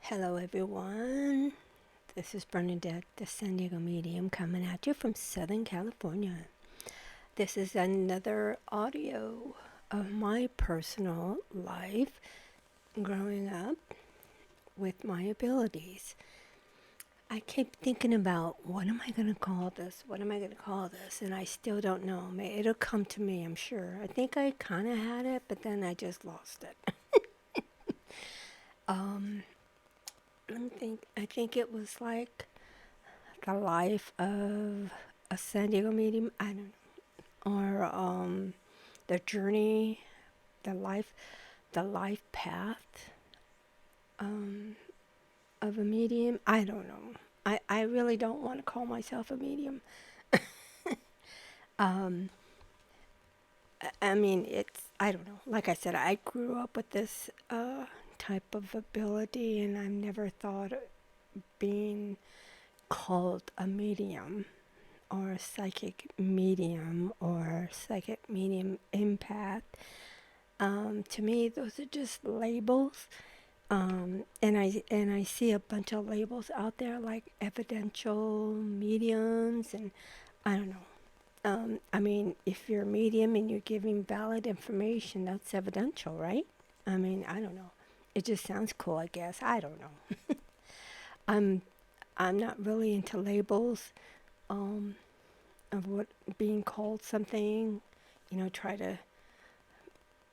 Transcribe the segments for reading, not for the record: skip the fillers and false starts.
Hello, everyone. This is Bernadette, the San Diego Medium, coming at you from Southern California. This is another audio of my personal life growing up with my abilities. I keep thinking about what am I going to call this? What am I going to call this? And I still don't know. It'll come to me, I'm sure. I think I kind of had it, but then I just lost it. um, Let me think. I think it was like the life of a San Diego medium. I don't know, or the journey, the life, the life path um, of a medium. I don't know. I really don't want to call myself a medium. Um, I mean, I don't know. Like I said, I grew up with this type of ability, and I've never thought of being called a medium or a psychic medium or psychic medium empath. To me, those are just labels. And I see a bunch of labels out there like evidential mediums, and I don't know. I mean, if you're a medium and you're giving valid information, that's evidential, right? I mean, I don't know. It just sounds cool, I guess. I don't know. I'm I'm not really into labels. Um, of what being called something, try to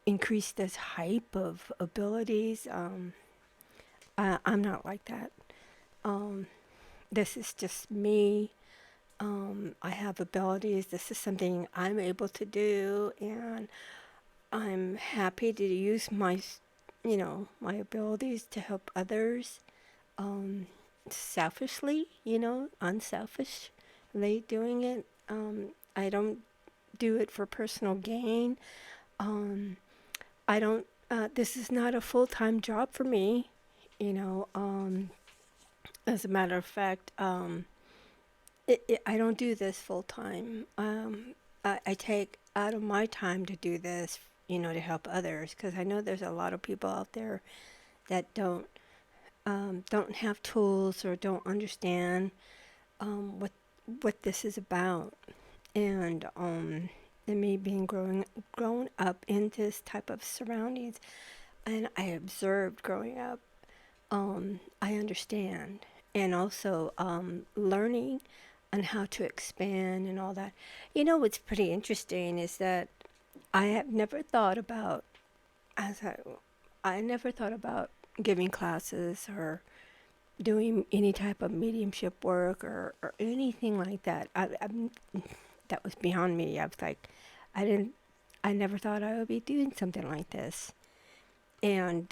increase this hype of abilities. I'm not like that. Um, this is just me. I have abilities. This is something I'm able to do, and I'm happy to use my abilities to help others. Um, Selfishly, unselfishly doing it. I don't do it for personal gain. Um, I don't, this is not a full time job for me, you know. As a matter of fact, I don't do this full time. I take out of my time to do this, to help others, because I know there's a lot of people out there that don't have tools or don't understand what this is about. And me being grown up in this type of surroundings, and I observed growing up, I understand, and also learning on how to expand and all that. What's pretty interesting is that I have never thought about as I never thought about giving classes or doing any type of mediumship work or anything like that. That was beyond me. I was like, I didn't, I never thought I would be doing something like this. And,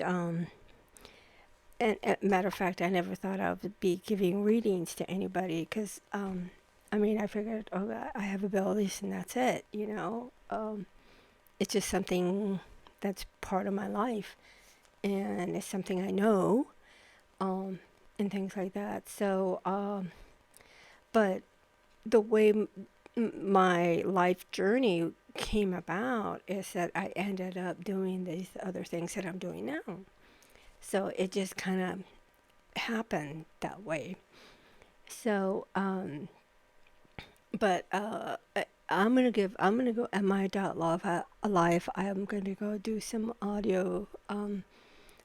matter of fact, I never thought I would be giving readings to anybody because, I mean, I figured, oh, I have abilities and that's it. It's just something that's part of my life and it's something I know, um, and things like that. But the way my life journey came about is that I ended up doing these other things that I'm doing now. So it just kind of happened that way. So, but I'm gonna go at my dot love life. I'm gonna go do some audio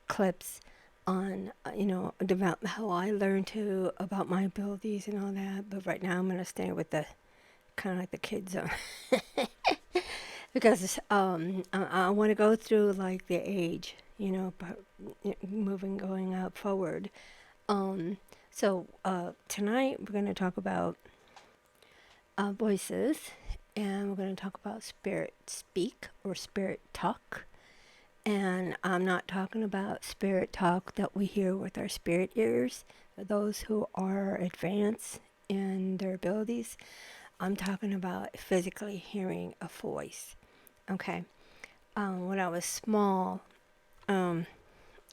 clips on about how I learned to about my abilities and all that. But right now I'm gonna stay with the kind of like the kids zone because I want to go through like the age, but moving going up forward. Um, so tonight we're going to talk about voices, and we're going to talk about spirit speak or spirit talk. And I'm not talking about spirit talk that we hear with our spirit ears, for those who are advanced in their abilities. I'm talking about physically hearing a voice. Okay. When I was small, um,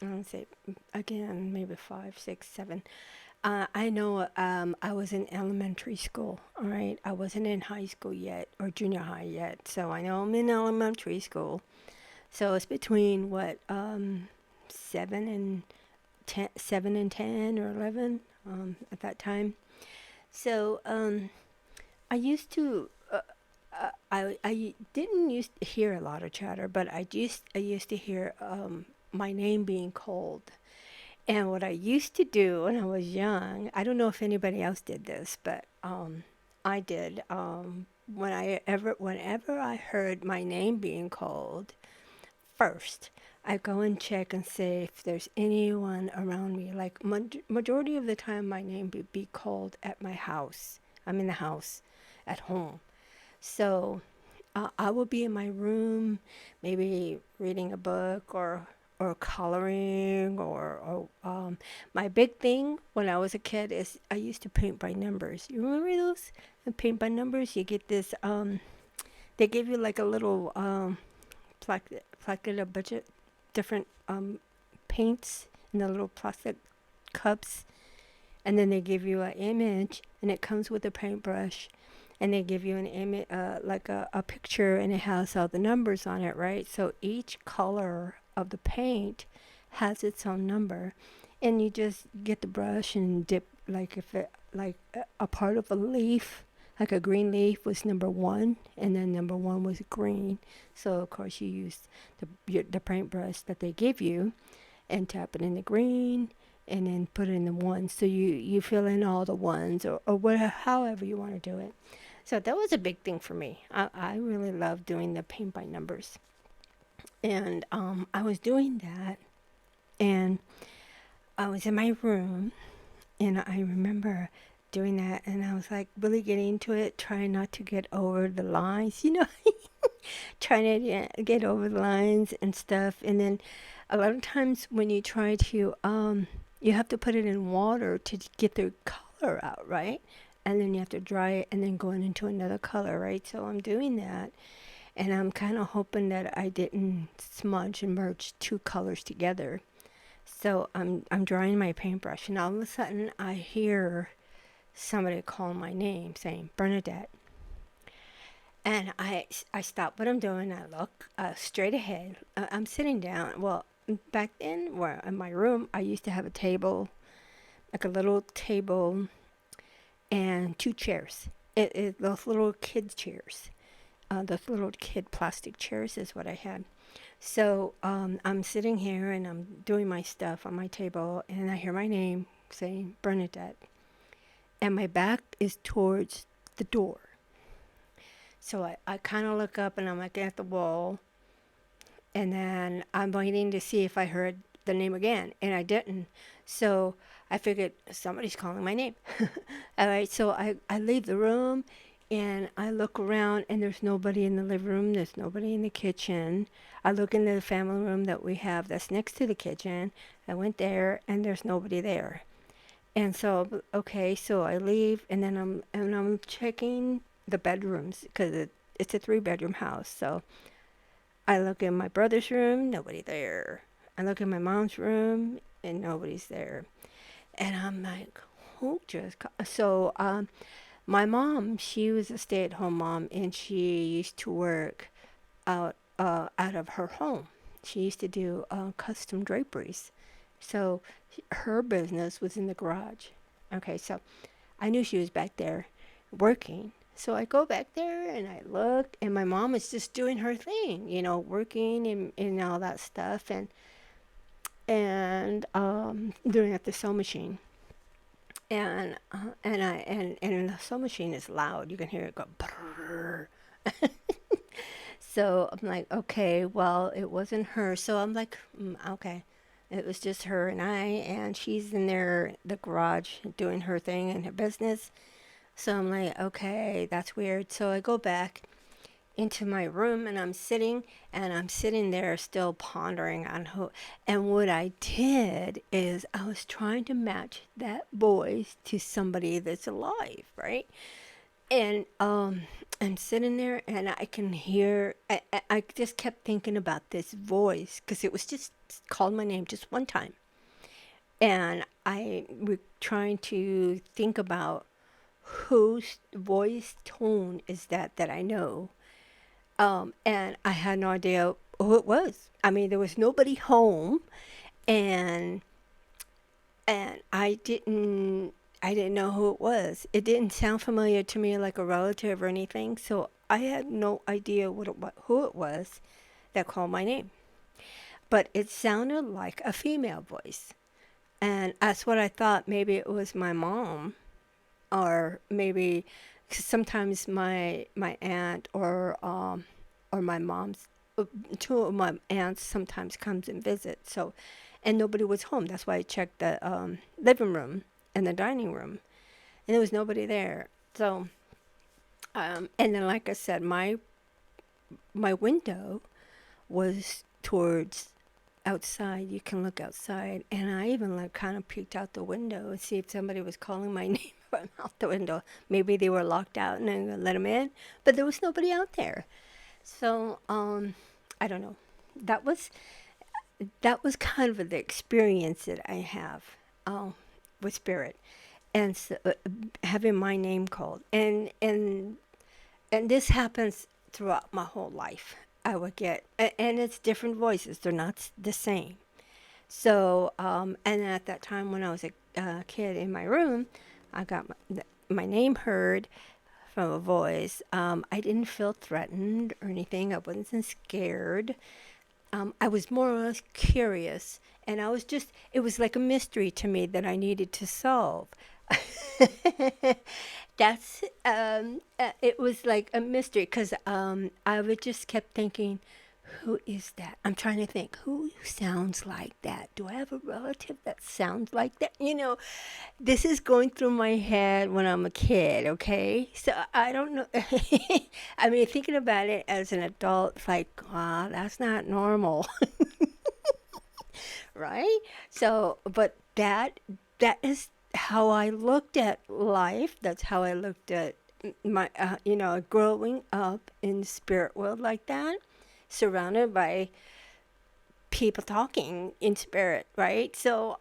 I would say again, maybe 5, 6, 7. I know I was in elementary school, all right? I wasn't in high school yet or junior high yet. So I know I'm in elementary school. So it's between what, 7 and 7 and 10 or 11 at that time. So I used to. I didn't used to hear a lot of chatter, but I used to hear my name being called. And what I used to do when I was young, I don't know if anybody else did this, but I did. Whenever I heard my name being called, first I go and check and see if there's anyone around me. Like majority of the time, my name be called at my house. I'm in the house, at home. So I will be in my room, maybe reading a book or coloring or my big thing when I was a kid is I used to paint by numbers. You remember those? And paint by numbers. You get this. They give you like a little placket, a budget, different paints in the little plastic cups, and then they give you an image, and it comes with a paintbrush, and they give you an image, like a picture, and it has all the numbers on it, right? So each color of the paint has its own number, and you just get the brush and dip, like if it like a part of a leaf, like a green leaf was number one, and then number one was green. So of course you use the paintbrush that they give you, and tap it in the green, and then put it in the ones. So you fill in all the ones or whatever, however you want to do it. So that was a big thing for me. I really love doing the paint by numbers. And I was doing that, and I was in my room, and I remember doing that, and I was like really getting into it, trying not to get over the lines, trying to get over the lines and stuff. And then a lot of times when you try to, you have to put it in water to get the color out, right? And then you have to dry it and then going into another color, right? So I'm doing that, and I'm kind of hoping that I didn't smudge and merge two colors together. So I'm drying my paintbrush, and all of a sudden I hear somebody call my name, saying Bernadette. And I stop what I'm doing. I look straight ahead. I'm sitting down. Well, back then, where in my room, I used to have a table, like a little table, and two chairs. Those little kid chairs. Those little kid plastic chairs is what I had. So I'm sitting here and I'm doing my stuff on my table, and I hear my name saying Bernadette, and my back is towards the door. So I kind of look up and I'm looking at the wall, and then I'm waiting to see if I heard the name again, and I didn't. So I figured somebody's calling my name. All right, so I leave the room, and I look around, and there's nobody in the living room, there's nobody in the kitchen. I look in the family room that we have that's next to the kitchen. I went there, and there's nobody there. And so, okay, so I leave, and then I'm checking the bedrooms because it's a three-bedroom house. So I look in my brother's room, nobody there. I look in my mom's room, and nobody's there. And I'm like, who just so my mom, she was a stay-at-home mom, and she used to work out of her home. She used to do custom draperies. So her business was in the garage. Okay, so I knew she was back there working. So I go back there and I look, and my mom is just doing her thing, working and all that stuff, and doing it at the sewing machine. And the sewing machine is loud. You can hear it go brrr. So I'm like, okay, well, it wasn't her. So I'm like, okay. It was just her and I, and she's in there, the garage, doing her thing and her business. So I'm like, okay, that's weird. So I go back into my room, and I'm sitting there still pondering on who. And what I did is I was trying to match that voice to somebody that's alive, right? And I'm sitting there, and I can hear. I just kept thinking about this voice because it was just called my name just one time, and I was trying to think about whose voice tone is that I know. And I had no idea who it was. I mean, there was nobody home, and and I didn't know who it was. It didn't sound familiar to me like a relative or anything, so I had no idea who it was that called my name. But it sounded like a female voice. And that's what I thought. Maybe it was my mom, or maybe 'cause sometimes my aunt or my mom's two of my aunts sometimes comes and visits. So, and nobody was home. That's why I checked the living room and the dining room, and there was nobody there. So, and then like I said, my window was towards outside. You can look outside, and I even like kind of peeked out the window and see if somebody was calling my name from out the window. Maybe they were locked out and I let them in, but there was nobody out there. So I don't know. That was that was kind of the experience that I have um, with spirit, and so, having my name called, and this happens throughout my whole life. I would get, and it's different voices. They're not the same. So, and at that time when I was a kid in my room, I got my name heard from a voice. I didn't feel threatened or anything. I wasn't scared. I was more or less curious, and it was like a mystery to me that I needed to solve. It was like a mystery because I would just kept thinking, who is that? I'm trying to think, who sounds like that? Do I have a relative that sounds like that? This is going through my head when I'm a kid, okay? So I don't know. I mean, thinking about it as an adult, it's like, wow, that's not normal, right? So, but that is how I looked at life. That's how I looked at my, growing up in the spirit world like that, surrounded by people talking in spirit, right? So,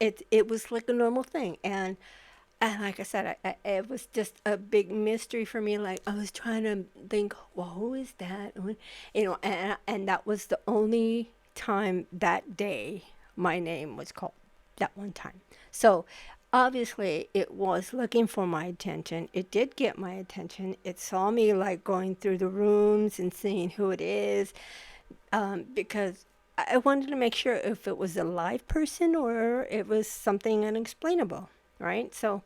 it was like a normal thing, and like I said, it was just a big mystery for me. Like I was trying to think, well, who is that? And that was the only time that day my name was called. That one time. So obviously, it was looking for my attention. It did get my attention. It saw me like going through the rooms and seeing who it is, because I wanted to make sure if it was a live person or it was something unexplainable, right? So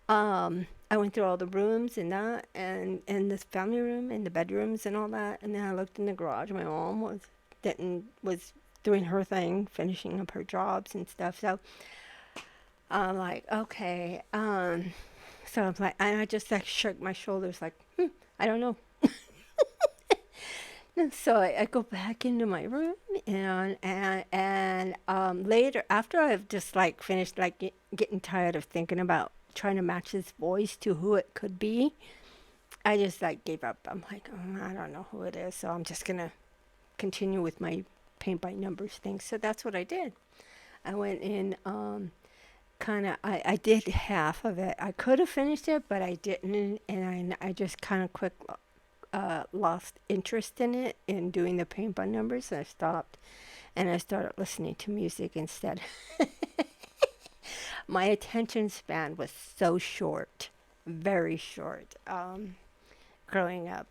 I went through all the rooms and that, and this family room and the bedrooms and all that, and then I looked in the garage. My mom was doing her thing, finishing up her jobs and stuff. So I'm like, okay. So I'm like, and I just like shook my shoulders, like, I don't know. And so I go back into my room, and later, after I've just like finished like getting tired of thinking about trying to match his voice to who it could be, I just like gave up. I'm like, I don't know who it is, so I'm just gonna continue with my paint by numbers thing. So that's what I did. I went in, I did half of it. I could have finished it, but I didn't, and I just kind of quick lost interest in it in doing the paint by numbers. And I stopped, and I started listening to music instead. My attention span was so short, very short. Growing up,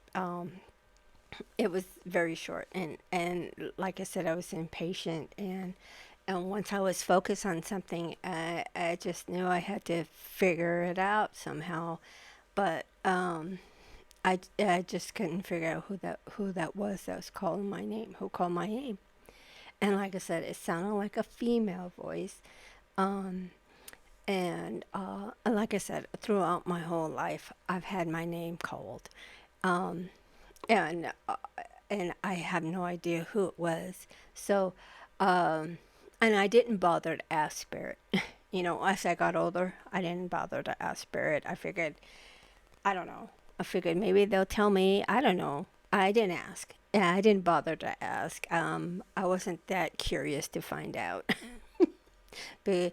it was very short, and like I said, I was impatient, and once I was focused on something, I just knew I had to figure it out somehow. But I just couldn't figure out who that was calling my name, who called my name. And like I said, it sounded like a female voice. Um, and like I said, throughout my whole life, I've had my name called, um, and and I have no idea who it was. So, um, and I didn't bother to ask spirit. As I got older, I didn't bother to ask spirit. I figured, I don't know. I figured maybe they'll tell me. I don't know. I didn't ask. Yeah, I didn't bother to ask. I wasn't that curious to find out. But,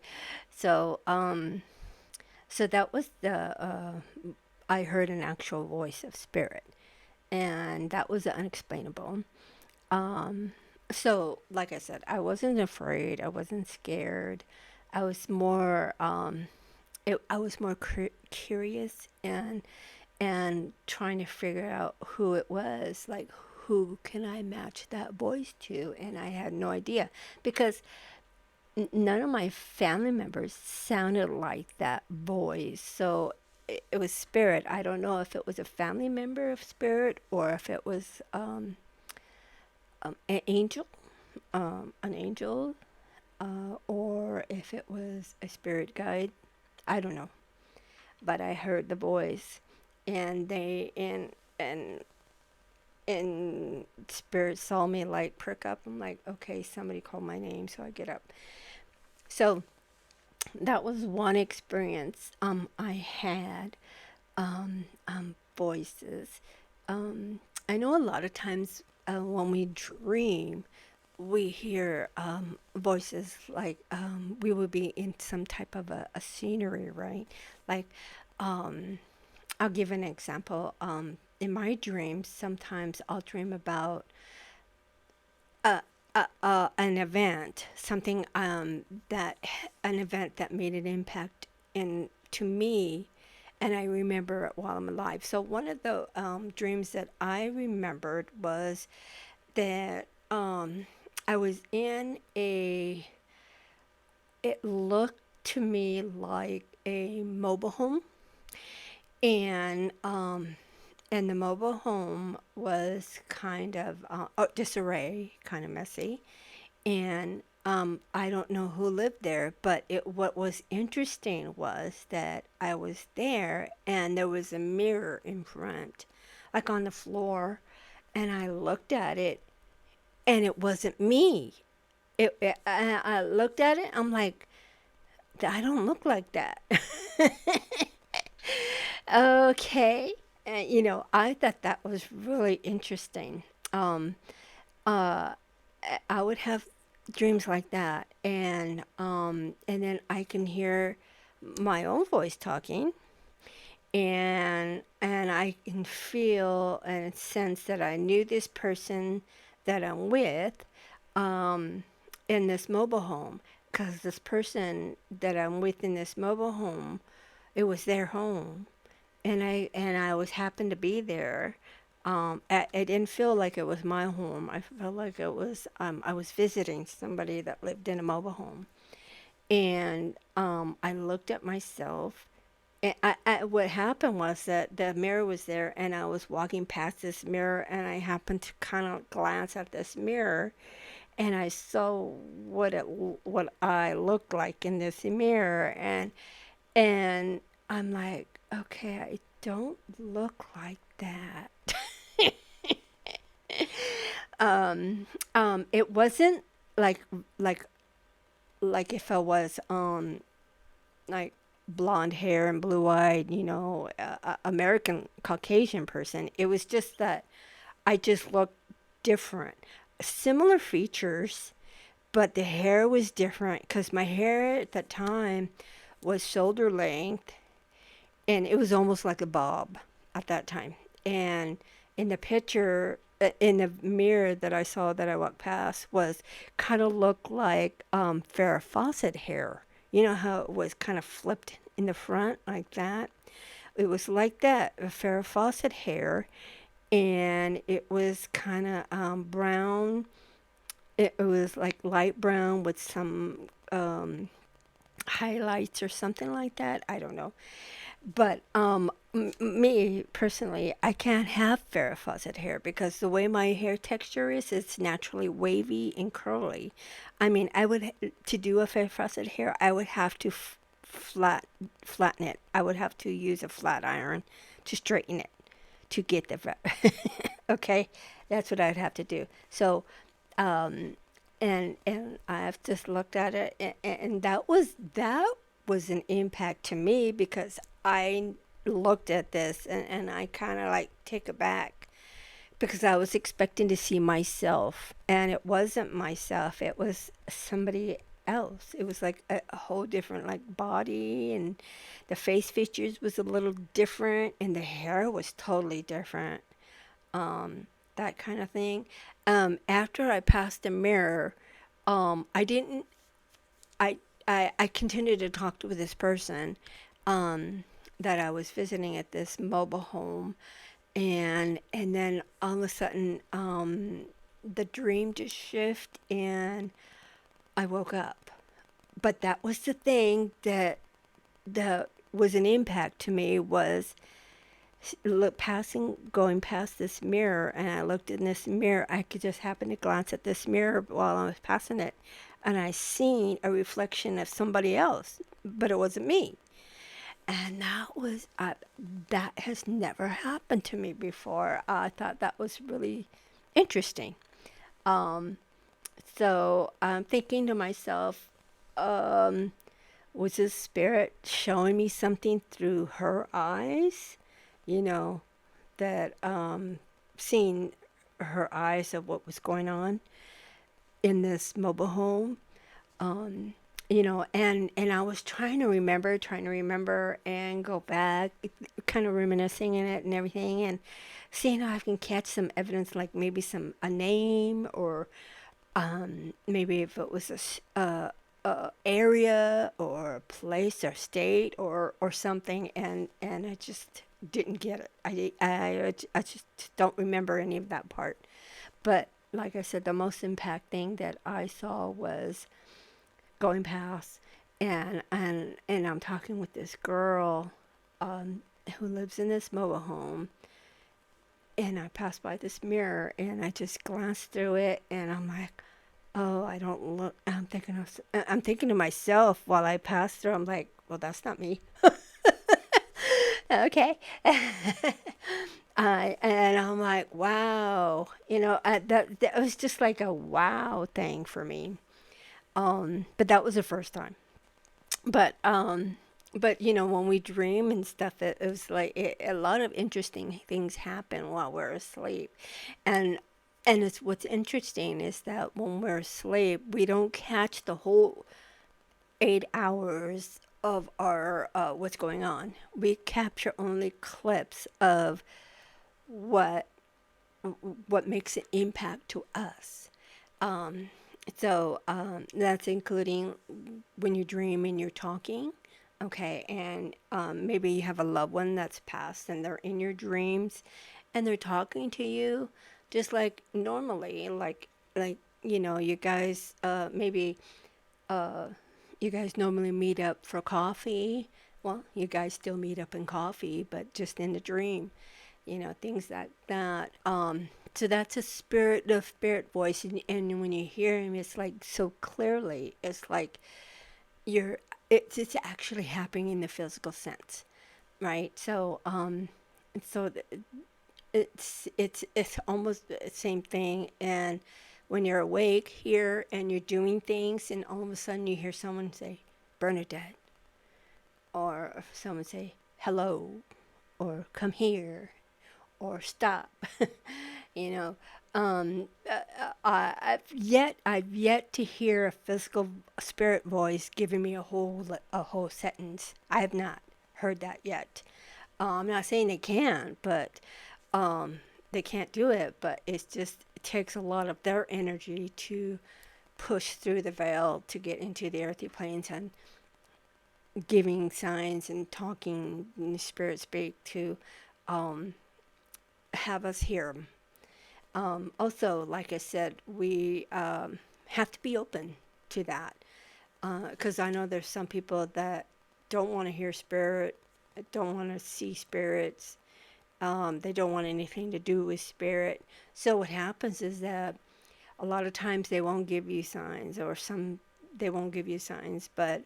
so, so that was I heard an actual voice of spirit, and that was unexplainable. Um, so, like I said, I wasn't afraid. I wasn't scared. I was more I was more curious and trying to figure out who it was, like who can I match that voice to, and I had no idea because none of my family members sounded like that voice. So it was Spirit. I don't know if it was a family member of Spirit or if it was an angel, an angel, or if it was a spirit guide. I don't know, but I heard the voice, and they and Spirit saw me like perk up. I'm like, okay, somebody called my name, so I get up. So that was one experience I had, voices. I know a lot of times when we dream, we hear voices like we would be in some type of a scenery, right? Like, I'll give an example. In my dreams, sometimes I'll dream about an event, something that an event that made an impact in to me, and I remember it while I'm alive. So one of the dreams that I remembered was that I was in a. It looked to me like a mobile home, and the mobile home was kind of disarray, kind of messy, and I don't know who lived there, but what was interesting was that I was there and there was a mirror in front, like on the floor, and I looked at it and it wasn't me. I looked at it, I'm like, I don't look like that. Okay. I thought that was really interesting. Um, uh, I would have dreams like that, and then I can hear my own voice talking, and I can feel and sense that I knew this person that I'm with, um, in this mobile home, because this person that I'm with in this mobile home, it was their home, and I was happened to be there. It didn't feel like it was my home. I felt like it was I was visiting somebody that lived in a mobile home, and I looked at myself. And what happened was that the mirror was there, and I was walking past this mirror, and I happened to kind of glance at this mirror, and I saw what I looked like in this mirror, and I'm like, okay, I don't look like that. It wasn't like like like if I was like blonde hair and blue eyed, American Caucasian person. It was just that I just looked different. Similar features, but the hair was different because my hair at that time was shoulder length, and it was almost like a bob at that time. And in the picture, in the mirror that I saw that I walked past, was kind of looked like Farrah Fawcett hair. You know how it was kind of flipped in the front like that? It was like that, Farrah Fawcett hair, and it was kind of brown. It was like light brown with some highlights or something like that. I don't know. But me personally, I can't have Farrah Fawcett hair because the way my hair texture is, it's naturally wavy and curly. I mean, to do a Farrah Fawcett hair, I would have to flatten it. I would have to use a flat iron to straighten it to get okay, that's what I'd have to do. So, um, and I've just looked at it, and that was an impact to me because I looked at this and I kind of like take it back because I was expecting to see myself, and it wasn't myself. It was somebody else. It was like a whole different like body, and the face features was a little different, and the hair was totally different. That kind of thing. After I passed the mirror, I didn't. I continued to talk with this person um, that I was visiting at this mobile home, and then all of a sudden the dream just shift and I woke up. But that was the thing that was an impact to me was going past this mirror, and I looked in this mirror. I could just happen to glance at this mirror while I was passing it, and I seen a reflection of somebody else, but it wasn't me. And that has never happened to me before. I thought that was really interesting. Um, so I'm thinking to myself, um, was this spirit showing me something through her eyes? You know, that seeing her eyes of what was going on in this mobile home. Um, and I was trying to remember and go back, kind of reminiscing in it and everything, and seeing how I can catch some evidence, like maybe some a name or maybe if it was a area or a place or state or something, and I just didn't get it. I just don't remember any of that part. But like I said, the most impact thing that I saw was going past, and I'm talking with this girl who lives in this mobile home, and I passed by this mirror, and I just glanced through it, and I'm like, oh, I don't look. I'm thinking to myself while I pass through. I'm like, well, that's not me. Okay. And I'm like, wow, that was just like a wow thing for me. But that was the first time. But when we dream and stuff, it was like a lot of interesting things happen while we're asleep, and it's what's interesting is that when we're asleep, we don't catch the whole 8 hours of our what's going on. We capture only clips of what what makes an impact to us. Um, so that's including when you dream and you're talking. Okay, and maybe you have a loved one that's passed and they're in your dreams and they're talking to you just like normally, like you guys maybe uh, you guys normally meet up for coffee. Well, you guys still meet up in coffee, but just in the dream, things like that. So that's the spirit voice, and when you hear him, it's like so clearly. It's like you're, it's actually happening in the physical sense, right? So it's almost the same thing. And when you're awake here and you're doing things, and all of a sudden you hear someone say, Bernadette, or someone say, hello, or come here, or stop. you know, I've yet to hear a physical spirit voice giving me a whole sentence. I have not heard that yet. I'm not saying they can, but they can't do it. But it takes a lot of their energy to push through the veil to get into the earthly planes and giving signs and talking in the spirit speak to um, have us hear 'em. Also, like I said, we have to be open to that because I know there's some people that don't want to hear spirit, don't want to see spirits, they don't want anything to do with spirit. So what happens is that a lot of times they won't give you signs, or some they won't give you signs, but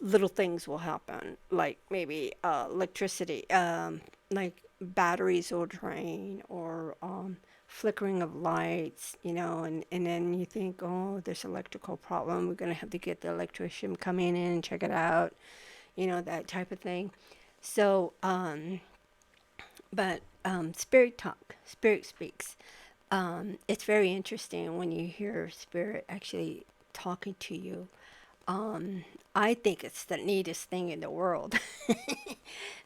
little things will happen, like maybe electricity, like batteries will drain, or flickering of lights, and then you think, oh, there's electrical problem. We're going to have to get the electrician come in and check it out, that type of thing. So, but spirit talk, spirit speaks. It's very interesting when you hear spirit actually talking to you. I think it's the neatest thing in the world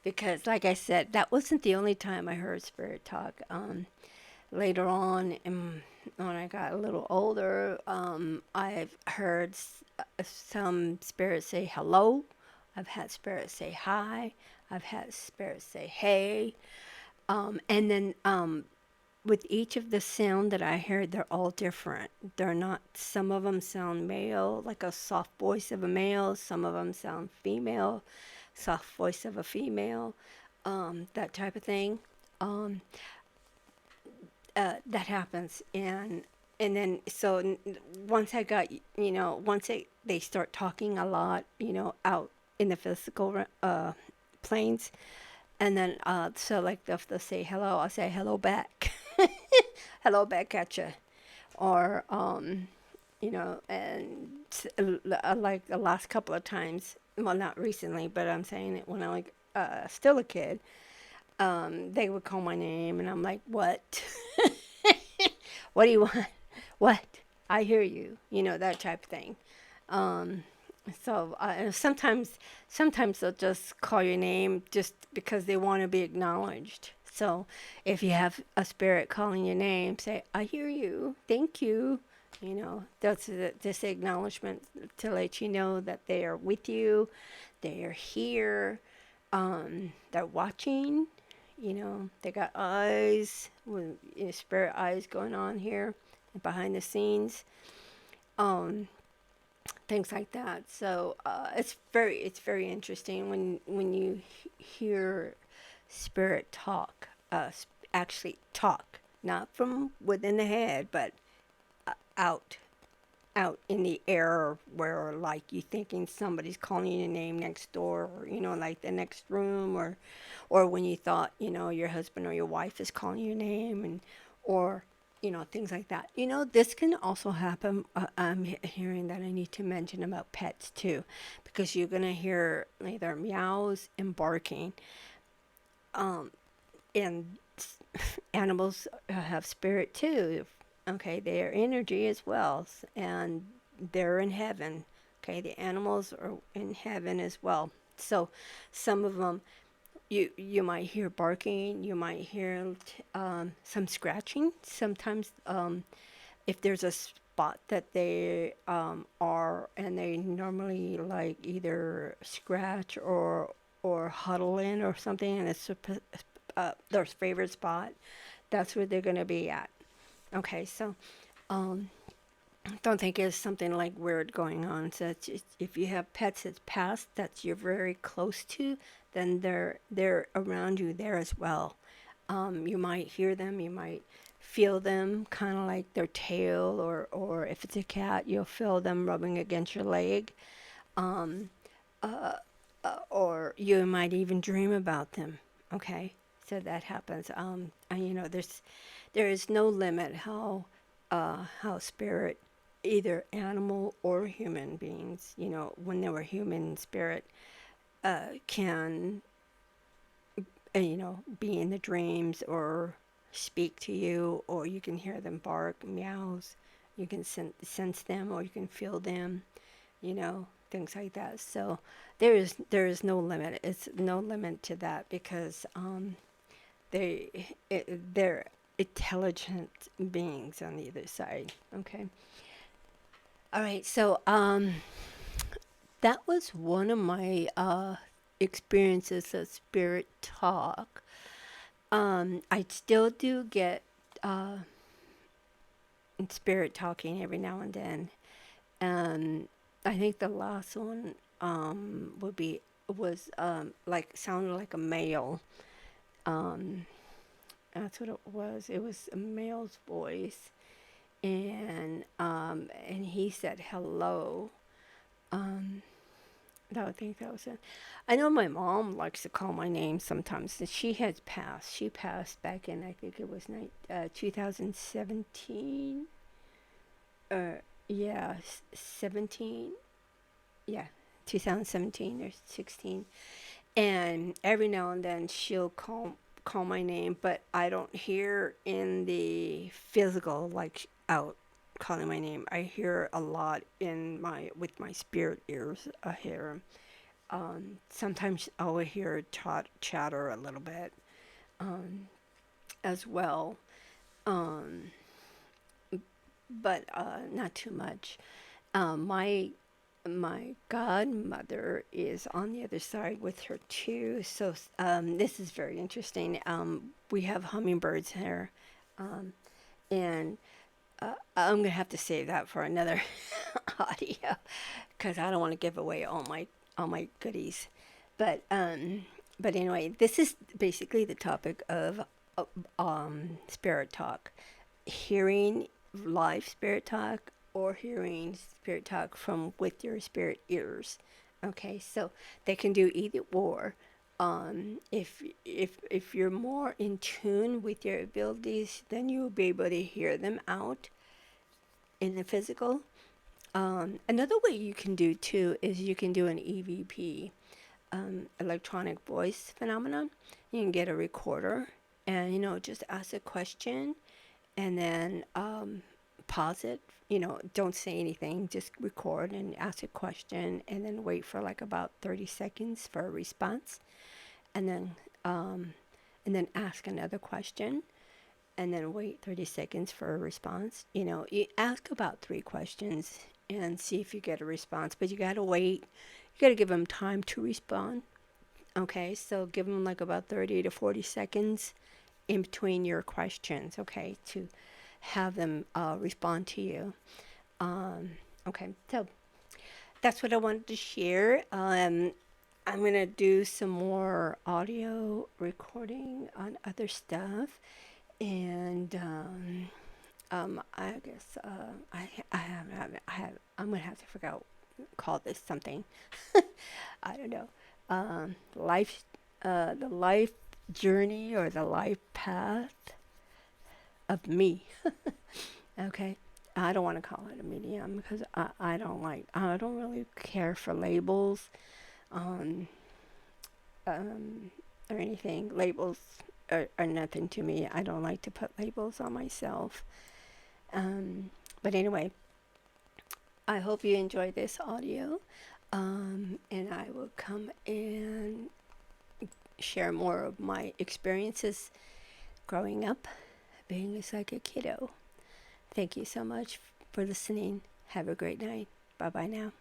because, like I said, that wasn't the only time I heard spirit talk. Later on, when I got a little older, I've heard some spirits say hello. I've had spirits say hi. I've had spirits say hey. And then with each of the sound that I heard, they're all different. They're not, some of them sound male, like a soft voice of a male. Some of them sound female, soft voice of a female, that type of thing. Um, that happens. And then, so once I got, once they start talking a lot, out in the physical planes, and then, so like if they say hello, I'll say hello back. Hello back at you. Or, and like the last couple of times, well, not recently, but I'm saying it when I was still a kid, they would call my name, and I'm like, what? What do you want? What? I hear you. That type of thing. Um, so sometimes they'll just call your name just because they want to be acknowledged. So if you have a spirit calling your name, say, I hear you. Thank you. That's this acknowledgement to let you know that they are with you. They are here. They're watching. They got eyes, with spirit eyes going on here behind the scenes. Um, Things like that. So it's very interesting when you hear spirit talk, actually talk, not from within the head, but out out in the air, where like you thinking somebody's calling your name next door, or like the next room, or when you thought your husband or your wife is calling your name, and or things like that. This can also happen. I'm hearing that I need to mention about pets too, because you're gonna hear either meows and barking. And animals have spirit too. Okay, they are energy as well, and they're in heaven. Okay, the animals are in heaven as well. So some of them, you might hear barking, you might hear some scratching. Sometimes, if there's a spot that they are, and they normally like either scratch or huddle in or something, and it's their favorite spot, that's where they're going to be at. Okay, so um, don't think it's something like weird going on. So if you have pets that's passed that you're very close to, then they're around you there as well. You might hear them, you might feel them, kind of like their tail, or if it's a cat, you'll feel them rubbing against your leg. Um, or you might even dream about them. Okay, so that happens. And there is no limit how spirit, either animal or human beings, when they were human spirit, can be in the dreams or speak to you, or you can hear them bark, meows. You can sense them, or you can feel them, things like that. So there is no limit. It's no limit to that, because they're intelligent beings on the other side. Okay. All right. So that was one of my experiences of spirit talk. I still do get uh, spirit talking every now and then. I think the last one was like sounded like a male. Um, that's what it was. It was a male's voice, and he said hello. Um, I think that was it. I know my mom likes to call my name sometimes. And she has passed. She passed back in, I think it was 2017. Yeah, 17. Yeah, 2017 or 16. And every now and then she'll call my name, but I don't hear in the physical, like out calling my name. I hear a lot in my with my spirit ears. I hear sometimes I'll hear chatter a little bit as well. um, but not too much. My godmother is on the other side with her too. So this is very interesting. We have hummingbirds here, um, and I'm gonna have to save that for another audio because I don't want to give away all my goodies. But um, but anyway, this is basically the topic of spirit talk, hearing live spirit talk or hearing spirit talk from with your spirit ears. Okay, so they can do either or. If you're more in tune with your abilities, then you will be able to hear them out in the physical. Another way you can do too is you can do an EVP, electronic voice phenomenon. You can get a recorder and just ask a question and then pause it. Don't say anything, just record and ask a question and then wait for like about 30 seconds for a response, and then um, ask another question and then wait 30 seconds for a response. You ask about 3 questions and see if you get a response, but you got to wait. You got to give them time to respond. Okay, so give them like about 30 to 40 seconds in between your questions, okay, to have them respond to you. Um, okay, so that's what I wanted to share. I'm going to do some more audio recording on other stuff. And I guess I'm gonna have to figure out call this something. I don't know. Life, the life journey or the life path of me. Okay. I don't want to call it a medium because I don't really care for labels, um, or anything. Labels are nothing to me. I don't like to put labels on myself. But anyway, I hope you enjoy this audio. And I will come and share more of my experiences growing up, being a psychic kiddo. Thank you so much for listening. Have a great night. Bye bye now.